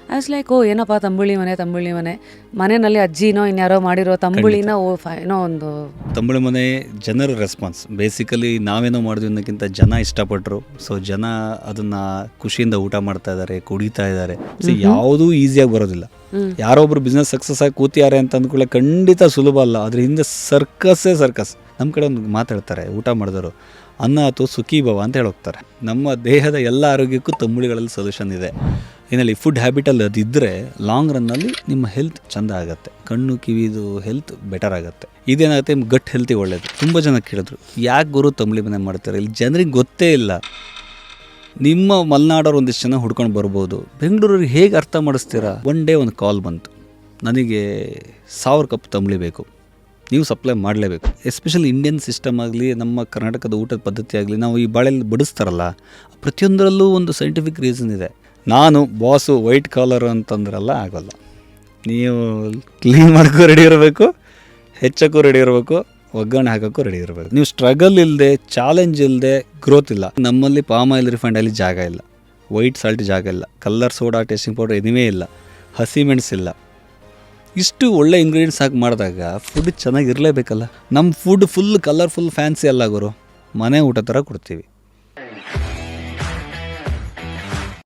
I was like, ಓ ಏನಪ್ಪ ತಂಬುಳಿ ಮನೆ ಮನೆಯಲ್ಲಿ ಅಜ್ಜಿನೋ ಇನ್ಯಾರೋ ಮಾಡಿರೋ ತಂಬುಳಿನ ಏನೋ ಒಂದು ತಂಬುಳಿ ಮನೆ ಜನರ ರೆಸ್ಪಾನ್ಸ್. ಬೇಸಿಕಲಿ ನಾವೇನೋ ಮಾಡಿದ್ವಿ ಅನ್ನೋಕ್ಕಿಂತ ಜನ ಇಷ್ಟಪಟ್ಟರು. ಸೊ ಜನ ಅದನ್ನು ಖುಷಿಯಿಂದ ಊಟ ಮಾಡ್ತಾ ಇದ್ದಾರೆ, ಕುಡಿತಾ ಇದ್ದಾರೆ. ಸೊ ಯಾವುದೂ ಈಸಿಯಾಗಿ ಬರೋದಿಲ್ಲ. ಯಾರೊಬ್ರು ಬಿಸ್ನೆಸ್ ಸಕ್ಸಸ್ ಆಗಿ ಕೂತಿದ್ದಾರೆ ಅಂತ ಅಂದ್ಕೊಳ್ಳೆ ಖಂಡಿತ ಸುಲಭ ಅಲ್ಲ. ಅದ್ರ ಹಿಂದೆ ಸರ್ಕಸ್. ನಮ್ಮ ಕಡೆ ಒಂದು ಮಾತಾಡ್ತಾರೆ, ಊಟ ಮಾಡಿದವರು ಅನ್ನ ಆತು ಸುಖಿ ಭವ ಅಂತ ಹೇಳೋಗ್ತಾರೆ. ನಮ್ಮ ದೇಹದ ಎಲ್ಲ ಆರೋಗ್ಯಕ್ಕೂ ತಂಬುಳಿಗಳಲ್ಲಿ ಸೊಲ್ಯೂಷನ್ ಇದೆ. ಏನಲ್ಲಿ ಫುಡ್ ಹ್ಯಾಬಿಟಲ್ಲಿ ಅದಿದ್ದರೆ ಲಾಂಗ್ ರನ್ನಲ್ಲಿ ನಿಮ್ಮ ಹೆಲ್ತ್ ಚೆಂದ ಆಗುತ್ತೆ, ಕಣ್ಣು ಕಿವಿದು ಹೆಲ್ತ್ ಬೆಟರ್ ಆಗುತ್ತೆ. ಇದೇನಾಗುತ್ತೆ, ನಿಮ್ಮ ಗಟ್ ಹೆಲ್ತಿಗೆ ಒಳ್ಳೆಯದು. ತುಂಬ ಜನ ಕೇಳಿದ್ರು, ಯಾಕೆ ಗುರು ತಂಬುಳಿ ಮನೆ ಮಾಡ್ತಾರೆ? ಇಲ್ಲಿ ಜನರಿಗೆ ಗೊತ್ತೇ ಇಲ್ಲ. ನಿಮ್ಮ ಮಲೆನಾಡೋರು ಒಂದಿಷ್ಟು ಜನ ಹುಡ್ಕೊಂಡು ಬರ್ಬೋದು, ಬೆಂಗಳೂರಿಗೆ ಹೇಗೆ ಅರ್ಥ ಮಾಡಿಸ್ತೀರಾ? ಒನ್ ಡೇ ಒಂದು ಕಾಲ್ ಬಂತು, ನನಗೆ 1000 ಕಪ್ ತಂಬುಳಿ ಬೇಕು, ನೀವು ಸಪ್ಲೈ ಮಾಡಲೇಬೇಕು. ಎಸ್ಪೆಷಲಿ ಇಂಡಿಯನ್ ಸಿಸ್ಟಮ್ ಆಗಲಿ, ನಮ್ಮ ಕರ್ನಾಟಕದ ಊಟದ ಪದ್ಧತಿ ಆಗಲಿ, ನಾವು ಈ ಬಾಳೆಲ್ಲಿ ಬಡಿಸ್ತಾರಲ್ಲ, ಪ್ರತಿಯೊಂದರಲ್ಲೂ ಒಂದು ಸೈಂಟಿಫಿಕ್ ರೀಸನ್ ಇದೆ. ನಾನು ಬಾಸು ವೈಟ್ ಕಾಲರ್ ಅಂತಂದ್ರಲ್ಲ, ಆಗೋಲ್ಲ. ನೀವು ಕ್ಲೀನ್ ಮಾಡೋಕ್ಕೂ ರೆಡಿ ಇರಬೇಕು, ಹೆಚ್ಚೋಕ್ಕೂ ರೆಡಿ ಇರಬೇಕು, ಒಗ್ಗರಣೆ ಹಾಕೋಕ್ಕೂ ರೆಡಿ ಇರಬೇಕು. ನೀವು ಸ್ಟ್ರಗಲ್ ಇಲ್ಲದೆ, ಚಾಲೆಂಜ್ ಇಲ್ಲದೆ ಗ್ರೋತ್ ಇಲ್ಲ. ನಮ್ಮಲ್ಲಿ ಪಾಮ್ ಆಯಿಲ್ ರಿಫೈಂಡ್ ಆಯಿಲ್ ಜಾಗ ಇಲ್ಲ, ವೈಟ್ ಸಾಲ್ಟ್ ಜಾಗ ಇಲ್ಲ, colour soda tasting powder anyway ಇಲ್ಲ, ಹಸಿಮೆಣಸು ಇಲ್ಲ. ಇಷ್ಟು ಒಳ್ಳೆ ಇಂಗ್ರೀಡಿಯೆಂಟ್ಸ್ ಹಾಕಿ ಮಾಡಿದಾಗ ಫುಡ್ ಚೆನ್ನಾಗಿರಲೇಬೇಕಲ್ಲ. ನಮ್ಮ ಫುಡ್ ಫುಲ್ ಕಲರ್ಫುಲ್ ಫ್ಯಾನ್ಸಿ ಅಲ್ಲ ಗುರು, ಮನೆ ಊಟ ಥರ ಕೊಡ್ತೀವಿ.